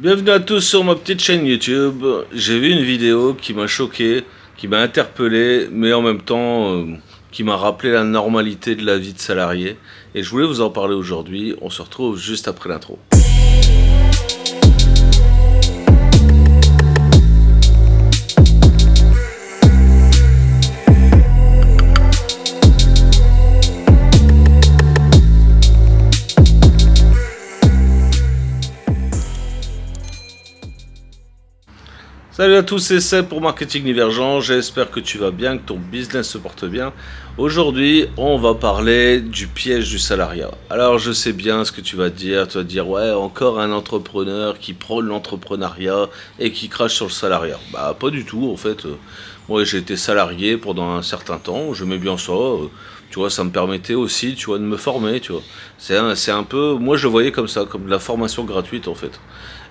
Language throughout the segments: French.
Bienvenue à tous sur ma petite chaîne YouTube. J'ai vu une vidéo qui m'a choqué, qui m'a interpellé, mais en même temps qui m'a rappelé la normalité de la vie de salarié. Et je voulais vous en parler aujourd'hui. On se retrouve juste après l'intro. Salut à tous, c'est Seb pour Marketing Divergent, j'espère que tu vas bien, que ton business se porte bien. Aujourd'hui, on va parler du piège du salariat. Alors je sais bien ce que tu vas te dire ouais, encore un entrepreneur qui prône l'entrepreneuriat et qui crache sur le salariat. Bah pas du tout en fait, moi j'ai été salarié pendant un certain temps, j'aimais bien ça, tu vois, ça me permettait aussi, tu vois, de me former, tu vois. C'est un peu, moi je le voyais comme ça, comme de la formation gratuite en fait.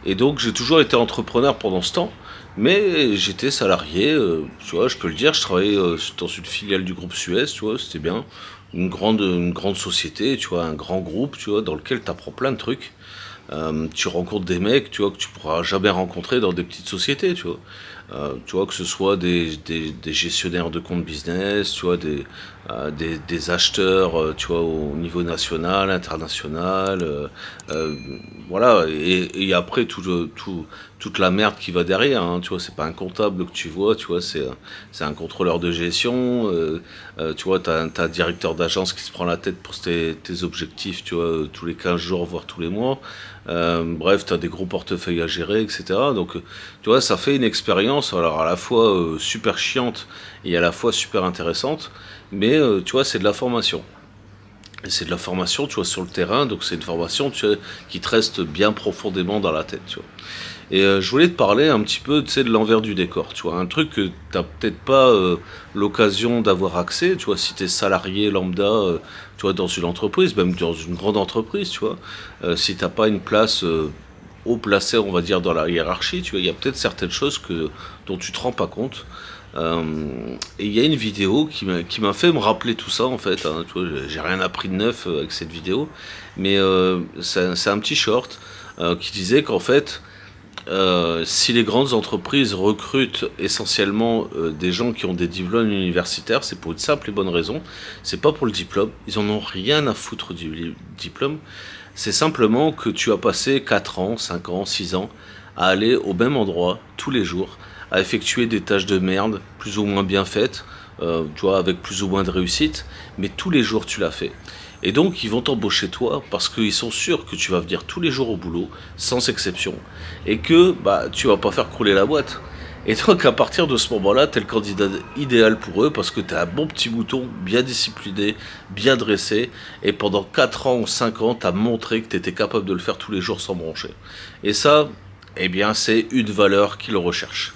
Et donc j'ai toujours été entrepreneur pendant ce temps. Mais j'étais salarié, tu vois, je peux le dire, je travaillais dans une filiale du groupe Suez, tu vois, c'était bien. Une grande société, tu vois, un grand groupe, tu vois, dans lequel tu apprends plein de trucs. Tu rencontres des mecs, tu vois, que tu pourras jamais rencontrer dans des petites sociétés, tu vois. Tu vois, que ce soit des gestionnaires de compte business, tu vois, des acheteurs, tu vois, au niveau national, international, voilà, et après toute la merde qui va derrière, hein, tu vois, c'est pas un comptable que tu vois, tu vois, c'est un contrôleur de gestion, tu vois, t'as un directeur d'agence qui se prend la tête pour tes objectifs, tu vois, tous les 15 jours, voire tous les mois. Bref, tu as des gros portefeuilles à gérer, etc. Donc, tu vois, ça fait une expérience, alors à la fois super chiante et à la fois super intéressante, mais tu vois, c'est de la formation. Et c'est de la formation, tu vois, sur le terrain, donc c'est une formation, tu vois, qui te reste bien profondément dans la tête, tu vois. Et je voulais te parler un petit peu, tu sais, de l'envers du décor, tu vois, un truc que t'as peut-être pas l'occasion d'avoir accès, tu vois, si t'es salarié lambda, tu vois, dans une entreprise, même dans une grande entreprise, tu vois, si t'as pas une place haut placée, on va dire, dans la hiérarchie, tu vois, il y a peut-être certaines choses dont tu te rends pas compte. Et il y a une vidéo qui m'a fait me rappeler tout ça en fait, hein, tu vois, j'ai rien appris de neuf avec cette vidéo, mais c'est un petit short qui disait qu'en fait, si les grandes entreprises recrutent essentiellement des gens qui ont des diplômes universitaires, c'est pour une simple et bonne raison, c'est pas pour le diplôme, ils en ont rien à foutre du diplôme, c'est simplement que tu as passé 4 ans, 5 ans, 6 ans à aller au même endroit tous les jours, à effectuer des tâches de merde, plus ou moins bien faites, tu vois, avec plus ou moins de réussite, mais tous les jours tu l'as fait. Et donc ils vont t'embaucher toi parce qu'ils sont sûrs que tu vas venir tous les jours au boulot, sans exception, et que bah tu vas pas faire crouler la boîte. Et donc à partir de ce moment-là, t'es le candidat idéal pour eux parce que t'es un bon petit mouton, bien discipliné, bien dressé, et pendant 4 ans ou 5 ans, t'as montré que t'étais capable de le faire tous les jours sans broncher. Et ça, eh bien c'est une valeur qu'ils recherchent.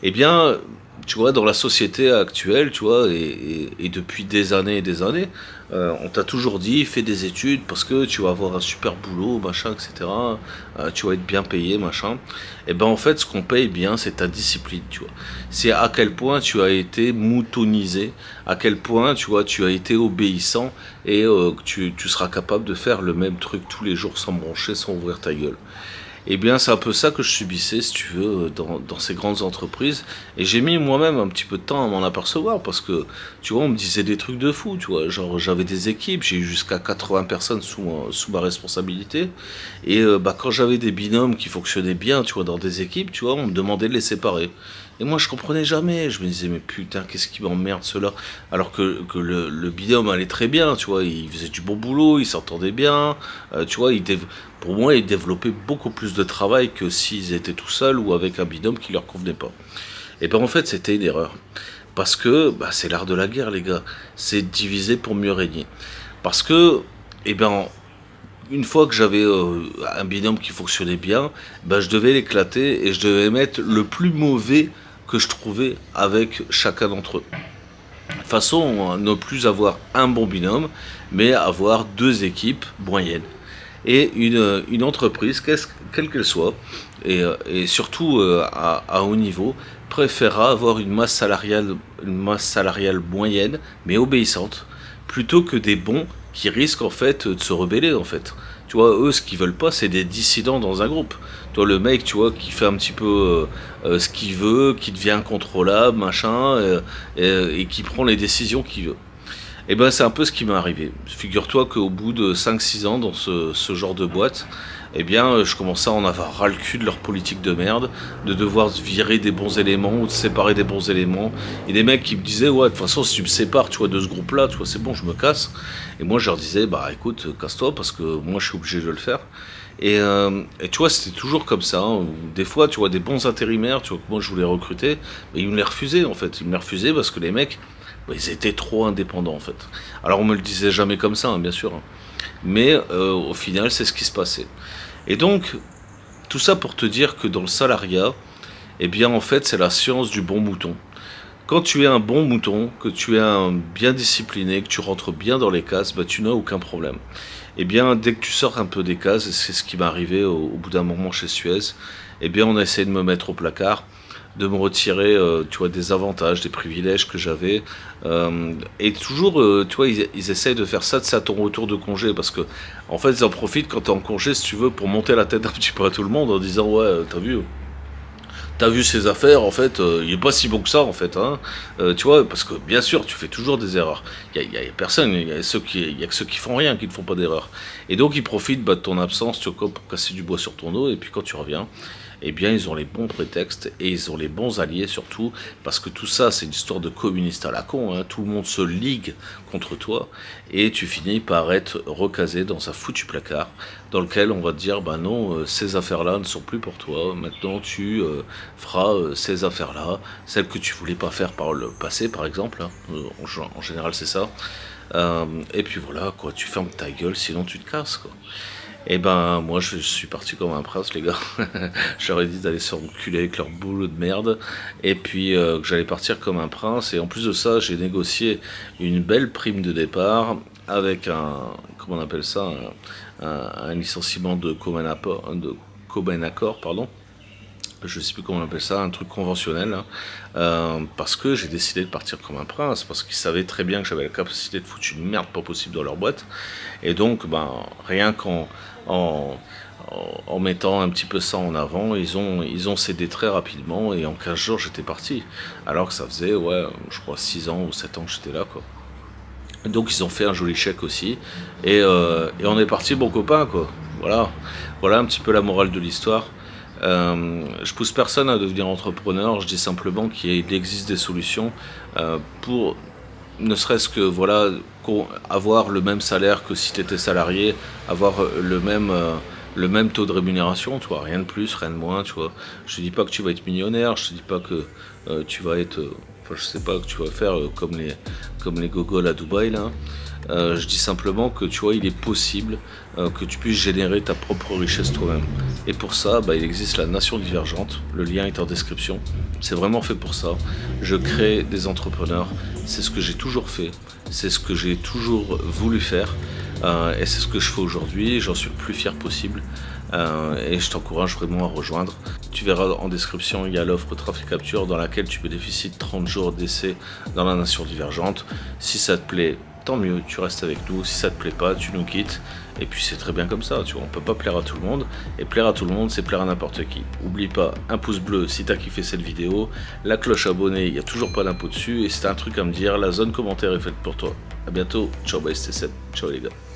Eh bien, tu vois, dans la société actuelle, tu vois, et depuis des années et des années, on t'a toujours dit, fais des études parce que tu vas avoir un super boulot, machin, etc. Tu vas être bien payé, machin. Et ben en fait, ce qu'on paye bien, c'est ta discipline, tu vois. C'est à quel point tu as été moutonisé, à quel point, tu vois, tu as été obéissant et que tu seras capable de faire le même truc tous les jours sans broncher, sans ouvrir ta gueule. Eh bien, c'est un peu ça que je subissais, si tu veux, dans ces grandes entreprises. Et j'ai mis moi-même un petit peu de temps à m'en apercevoir parce que, tu vois, on me disait des trucs de fou, tu vois. Genre, j'avais des équipes, j'ai eu jusqu'à 80 personnes sous ma responsabilité. Et bah, quand j'avais des binômes qui fonctionnaient bien, tu vois, dans des équipes, tu vois, on me demandait de les séparer. Et moi, je comprenais jamais. Je me disais, mais putain, qu'est-ce qui m'emmerde cela? Alors que le binôme allait très bien, tu vois. Il faisait du bon boulot, il s'entendait bien. Tu vois, pour moi, ils développaient beaucoup plus de travail que s'ils étaient tout seuls ou avec un binôme qui leur convenait pas. Et ben en fait, c'était une erreur. Parce que bah, c'est l'art de la guerre, les gars. C'est diviser pour mieux régner. Parce que, eh ben, une fois que j'avais un binôme qui fonctionnait bien, ben, je devais l'éclater et je devais mettre le plus mauvais que je trouvais avec chacun d'entre eux. De façon à ne plus avoir un bon binôme, mais avoir 2 équipes moyennes. Et une entreprise, quelle qu'elle soit, et surtout à haut niveau, préférera avoir une masse salariale moyenne, mais obéissante, plutôt que des bons qui risquent en fait de se rebeller en fait. Tu vois, eux, ce qu'ils veulent pas, c'est des dissidents dans un groupe. Toi, le mec, tu vois, qui fait un petit peu ce qu'il veut, qui devient incontrôlable, machin, et qui prend les décisions qu'il veut. Et ben, c'est un peu ce qui m'est arrivé. Figure-toi qu'au bout de 5-6 ans dans ce genre de boîte, eh bien, je commençais à en avoir ras le cul de leur politique de merde, de devoir virer des bons éléments ou de séparer des bons éléments. Et des mecs qui me disaient, ouais, de toute façon, si tu me sépares, tu vois, de ce groupe-là, tu vois, c'est bon, je me casse. Et moi, je leur disais, bah, écoute, casse-toi, parce que moi, je suis obligé de le faire. Et tu vois, c'était toujours comme ça, hein. Des fois, tu vois, des bons intérimaires, tu vois, que moi, je voulais recruter, mais ils me les refusaient, en fait. Ils me les refusaient parce que les mecs, bah, ils étaient trop indépendants, en fait. Alors, on me le disait jamais comme ça, hein, bien sûr, hein. Mais au final, c'est ce qui se passait. Et donc, tout ça pour te dire que dans le salariat, eh bien, en fait, c'est la science du bon mouton. Quand tu es un bon mouton, que tu es un bien discipliné, que tu rentres bien dans les cases, bah, tu n'as aucun problème. Eh bien, dès que tu sors un peu des cases, et c'est ce qui m'est arrivé au bout d'un moment chez Suez, eh bien, on a essayé de me mettre au placard, de me retirer, tu vois, des avantages, des privilèges que j'avais. Et toujours, tu vois, ils essayent de faire ça, de ça à ton retour de congé, parce que, en fait, ils en profitent quand t'es en congé, si tu veux, pour monter la tête un petit peu à tout le monde en disant, ouais, t'as vu ses affaires, en fait, il est pas si bon que ça, en fait, hein. Tu vois, parce que bien sûr, tu fais toujours des erreurs. Il y a personne, il y a que ceux qui font rien, qui ne font pas d'erreurs. Et donc, ils profitent bah, de ton absence, tu vois, pour casser du bois sur ton dos, et puis quand tu reviens, eh bien, ils ont les bons prétextes, et ils ont les bons alliés, surtout, parce que tout ça, c'est une histoire de communiste à la con, hein. Tout le monde se ligue contre toi, et tu finis par être recasé dans un foutu placard, dans lequel on va te dire, bah non, ces affaires-là ne sont plus pour toi, maintenant tu feras ces affaires-là, celles que tu voulais pas faire par le passé, par exemple, hein. En général, c'est ça. Et puis voilà, quoi, tu fermes ta gueule, sinon tu te casses, quoi. Et ben, moi, je suis parti comme un prince, les gars. J'aurais dit d'aller se reculer avec leur boulot de merde. Et puis, que j'allais partir comme un prince. Et en plus de ça, j'ai négocié une belle prime de départ avec comment on appelle ça, un licenciement de commun accord, pardon. Je sais plus comment on appelle ça, un truc conventionnel, hein. Parce que j'ai décidé de partir comme un prince, parce qu'ils savaient très bien que j'avais la capacité de foutre une merde pas possible dans leur boîte. Et donc, ben, rien en mettant un petit peu ça en avant, ils ont cédé très rapidement, et en 15 jours, j'étais parti. Alors que ça faisait, ouais, je crois 6 ans ou 7 ans que j'étais là, quoi. Donc ils ont fait un joli chèque aussi, et on est parti bon copain, quoi. Voilà un petit peu la morale de l'histoire. Je pousse personne à devenir entrepreneur, je dis simplement qu'il existe des solutions pour ne serait-ce que voilà, avoir le même salaire que si tu étais salarié, avoir le même taux de rémunération, tu vois, rien de plus, rien de moins, tu vois. Je te dis pas que tu vas être millionnaire, je te dis pas que tu vas être, enfin je sais pas, que tu vas faire comme les gogols à Dubaï là. Je dis simplement que tu vois, il est possible que tu puisses générer ta propre richesse toi-même. Et pour ça, bah, il existe la Nation Divergente, le lien est en description. C'est vraiment fait pour ça. Je crée des entrepreneurs, c'est ce que j'ai toujours fait, c'est ce que j'ai toujours voulu faire, et c'est ce que je fais aujourd'hui, j'en suis le plus fier possible. Et je t'encourage vraiment à rejoindre. Tu verras en description, il y a l'offre Traffic Capture dans laquelle tu bénéficies de 30 jours d'essai dans la Nation Divergente. Si ça te plaît, tant mieux, tu restes avec nous. Si ça te plaît pas, tu nous quittes. Et puis c'est très bien comme ça, tu vois, on peut pas plaire à tout le monde. Et plaire à tout le monde, c'est plaire à n'importe qui. Oublie pas, un pouce bleu si t'as kiffé cette vidéo, la cloche abonnée, il n'y a toujours pas d'impôt dessus. Et si t'as un truc à me dire, la zone commentaire est faite pour toi. A bientôt, ciao, bye, c'était Seb. Ciao les gars.